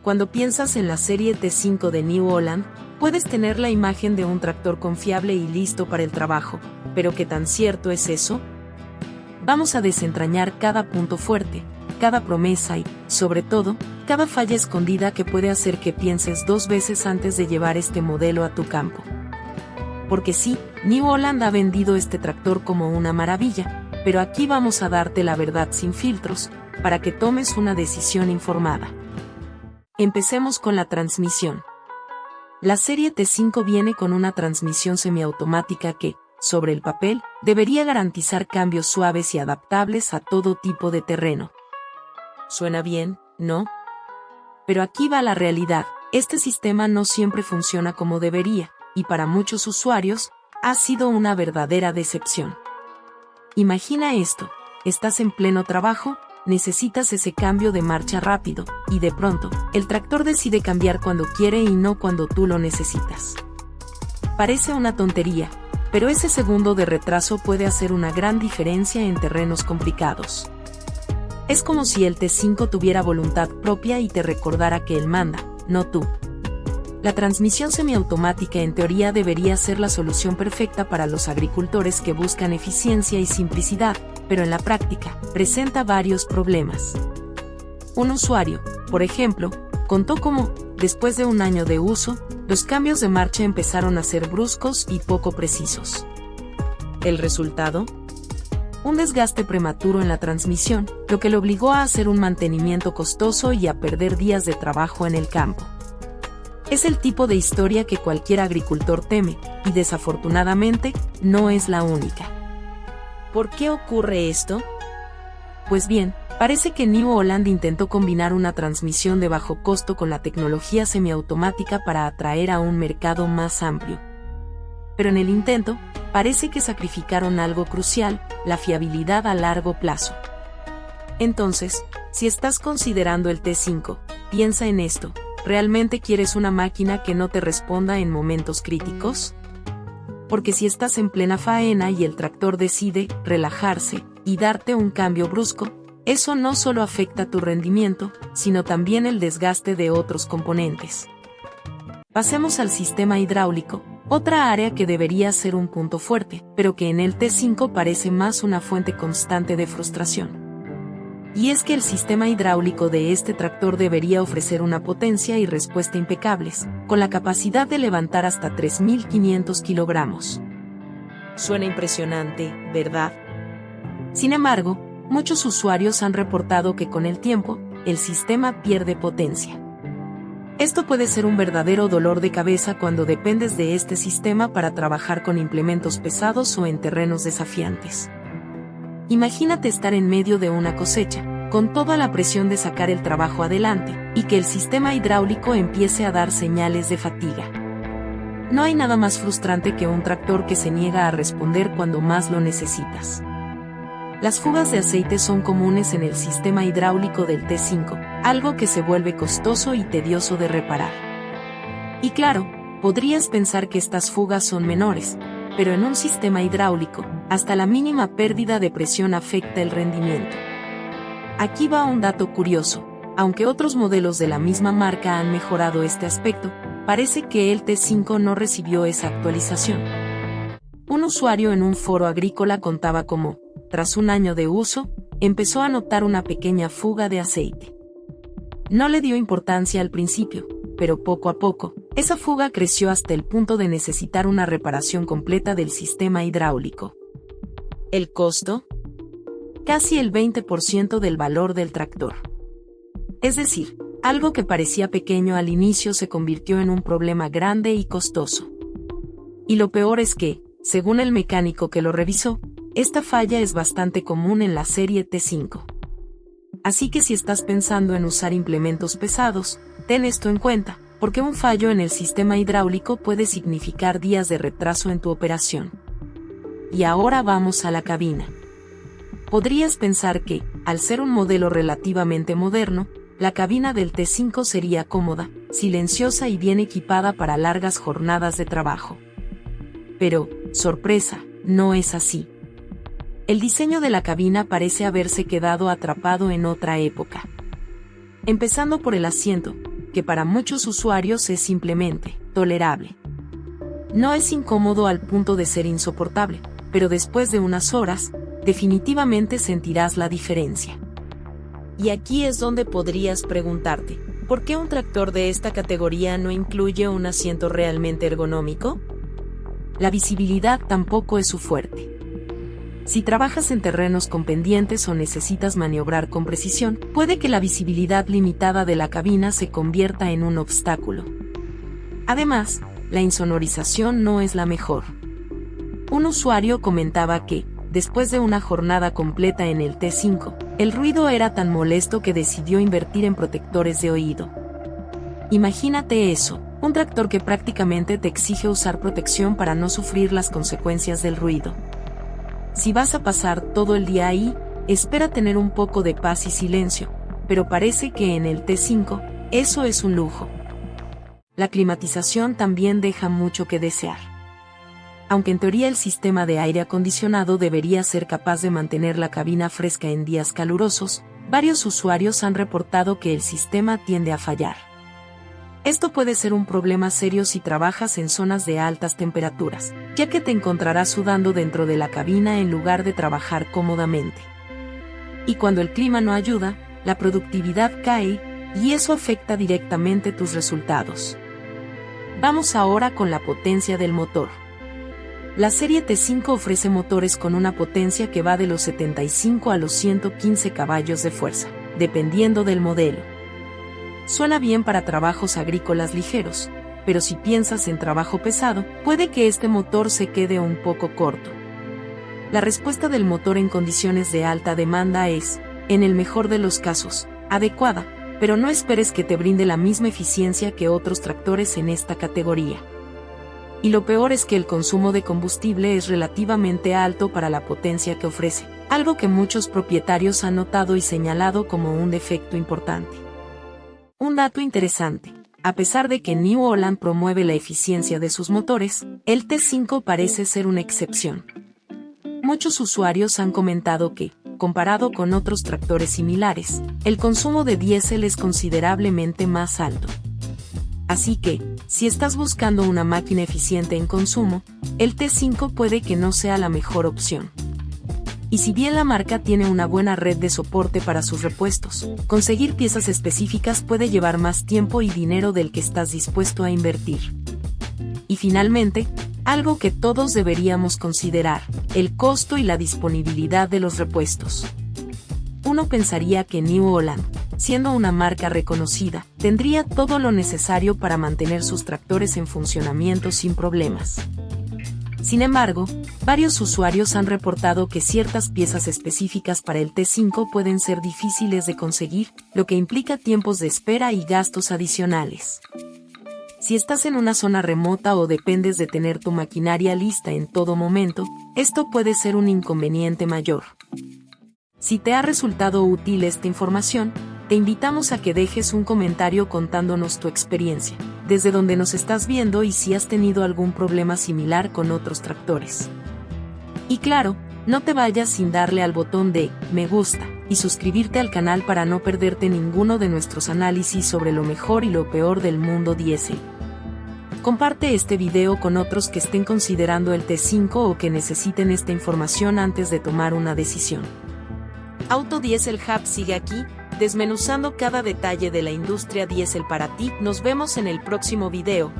Cuando piensas en la serie T5 de New Holland, puedes tener la imagen de un tractor confiable y listo para el trabajo, pero ¿qué tan cierto es eso? Vamos a desentrañar cada punto fuerte, cada promesa y, sobre todo, cada falla escondida que puede hacer que pienses 2 veces antes de llevar este modelo a tu campo. Porque sí, New Holland ha vendido este tractor como una maravilla, pero aquí vamos a darte la verdad sin filtros, para que tomes una decisión informada. Empecemos con la transmisión. La serie T5 viene con una transmisión semiautomática que, sobre el papel, debería garantizar cambios suaves y adaptables a todo tipo de terreno. ¿Suena bien, no? Pero aquí va la realidad, este sistema no siempre funciona como debería, y para muchos usuarios, ha sido una verdadera decepción. Imagina esto, estás en pleno trabajo, necesitas ese cambio de marcha rápido, y de pronto, el tractor decide cambiar cuando quiere y no cuando tú lo necesitas. Parece una tontería, pero ese segundo de retraso puede hacer una gran diferencia en terrenos complicados. Es como si el T5 tuviera voluntad propia y te recordara que él manda, no tú. La transmisión semiautomática en teoría debería ser la solución perfecta para los agricultores que buscan eficiencia y simplicidad, pero en la práctica, presenta varios problemas. Un usuario, por ejemplo, contó cómo, después de un año de uso, los cambios de marcha empezaron a ser bruscos y poco precisos. ¿El resultado? Un desgaste prematuro en la transmisión, lo que le obligó a hacer un mantenimiento costoso y a perder días de trabajo en el campo. Es el tipo de historia que cualquier agricultor teme, y desafortunadamente, no es la única. ¿Por qué ocurre esto? Pues bien, parece que New Holland intentó combinar una transmisión de bajo costo con la tecnología semiautomática para atraer a un mercado más amplio. Pero en el intento, parece que sacrificaron algo crucial, la fiabilidad a largo plazo. Entonces, si estás considerando el T5, piensa en esto. ¿Realmente quieres una máquina que no te responda en momentos críticos? Porque si estás en plena faena y el tractor decide relajarse y darte un cambio brusco, eso no solo afecta tu rendimiento, sino también el desgaste de otros componentes. Pasemos al sistema hidráulico, otra área que debería ser un punto fuerte, pero que en el T5 parece más una fuente constante de frustración. Y es que el sistema hidráulico de este tractor debería ofrecer una potencia y respuesta impecables, con la capacidad de levantar hasta 3.500 kilogramos. Suena impresionante, ¿verdad? Sin embargo, muchos usuarios han reportado que con el tiempo, el sistema pierde potencia. Esto puede ser un verdadero dolor de cabeza cuando dependes de este sistema para trabajar con implementos pesados o en terrenos desafiantes. Imagínate estar en medio de una cosecha, con toda la presión de sacar el trabajo adelante, y que el sistema hidráulico empiece a dar señales de fatiga. No hay nada más frustrante que un tractor que se niega a responder cuando más lo necesitas. Las fugas de aceite son comunes en el sistema hidráulico del T5, algo que se vuelve costoso y tedioso de reparar. Y claro, podrías pensar que estas fugas son menores, pero en un sistema hidráulico, hasta la mínima pérdida de presión afecta el rendimiento. Aquí va un dato curioso, aunque otros modelos de la misma marca han mejorado este aspecto, parece que el T5 no recibió esa actualización. Un usuario en un foro agrícola contaba cómo, tras un año de uso, empezó a notar una pequeña fuga de aceite. No le dio importancia al principio, pero poco a poco, esa fuga creció hasta el punto de necesitar una reparación completa del sistema hidráulico. ¿El costo? Casi el 20% del valor del tractor. Es decir, algo que parecía pequeño al inicio se convirtió en un problema grande y costoso. Y lo peor es que, según el mecánico que lo revisó, esta falla es bastante común en la serie T5. Así que si estás pensando en usar implementos pesados, ten esto en cuenta, porque un fallo en el sistema hidráulico puede significar días de retraso en tu operación. Y ahora vamos a la cabina. Podrías pensar que, al ser un modelo relativamente moderno, la cabina del T5 sería cómoda, silenciosa y bien equipada para largas jornadas de trabajo. Pero, sorpresa, no es así. El diseño de la cabina parece haberse quedado atrapado en otra época. Empezando por el asiento, que para muchos usuarios es simplemente tolerable. No es incómodo al punto de ser insoportable, pero después de unas horas, definitivamente sentirás la diferencia. Y aquí es donde podrías preguntarte, ¿por qué un tractor de esta categoría no incluye un asiento realmente ergonómico? La visibilidad tampoco es su fuerte. Si trabajas en terrenos con pendientes o necesitas maniobrar con precisión, puede que la visibilidad limitada de la cabina se convierta en un obstáculo. Además, la insonorización no es la mejor. Un usuario comentaba que, después de una jornada completa en el T5, el ruido era tan molesto que decidió invertir en protectores de oído. Imagínate eso, un tractor que prácticamente te exige usar protección para no sufrir las consecuencias del ruido. Si vas a pasar todo el día ahí, espera tener un poco de paz y silencio, pero parece que en el T5, eso es un lujo. La climatización también deja mucho que desear. Aunque en teoría el sistema de aire acondicionado debería ser capaz de mantener la cabina fresca en días calurosos, varios usuarios han reportado que el sistema tiende a fallar. Esto puede ser un problema serio si trabajas en zonas de altas temperaturas, ya que te encontrarás sudando dentro de la cabina en lugar de trabajar cómodamente. Y cuando el clima no ayuda, la productividad cae, y eso afecta directamente tus resultados. Vamos ahora con la potencia del motor. La serie T5 ofrece motores con una potencia que va de los 75 a los 115 caballos de fuerza, dependiendo del modelo. Suena bien para trabajos agrícolas ligeros, pero si piensas en trabajo pesado, puede que este motor se quede un poco corto. La respuesta del motor en condiciones de alta demanda es, en el mejor de los casos, adecuada, pero no esperes que te brinde la misma eficiencia que otros tractores en esta categoría. Y lo peor es que el consumo de combustible es relativamente alto para la potencia que ofrece, algo que muchos propietarios han notado y señalado como un defecto importante. Un dato interesante: a pesar de que New Holland promueve la eficiencia de sus motores, el T5 parece ser una excepción. Muchos usuarios han comentado que, comparado con otros tractores similares, el consumo de diésel es considerablemente más alto. Así que, si estás buscando una máquina eficiente en consumo, el T5 puede que no sea la mejor opción. Y si bien la marca tiene una buena red de soporte para sus repuestos, conseguir piezas específicas puede llevar más tiempo y dinero del que estás dispuesto a invertir. Y finalmente, algo que todos deberíamos considerar: el costo y la disponibilidad de los repuestos. Uno pensaría que New Holland, siendo una marca reconocida, tendría todo lo necesario para mantener sus tractores en funcionamiento sin problemas. Sin embargo, varios usuarios han reportado que ciertas piezas específicas para el T5 pueden ser difíciles de conseguir, lo que implica tiempos de espera y gastos adicionales. Si estás en una zona remota o dependes de tener tu maquinaria lista en todo momento, esto puede ser un inconveniente mayor. Si te ha resultado útil esta información, te invitamos a que dejes un comentario contándonos tu experiencia, desde donde nos estás viendo y si has tenido algún problema similar con otros tractores. Y claro, no te vayas sin darle al botón de me gusta y suscribirte al canal para no perderte ninguno de nuestros análisis sobre lo mejor y lo peor del mundo diésel. Comparte este video con otros que estén considerando el T5 o que necesiten esta información antes de tomar una decisión. Auto Diesel Hub sigue aquí, desmenuzando cada detalle de la industria diésel para ti. Nos vemos en el próximo video.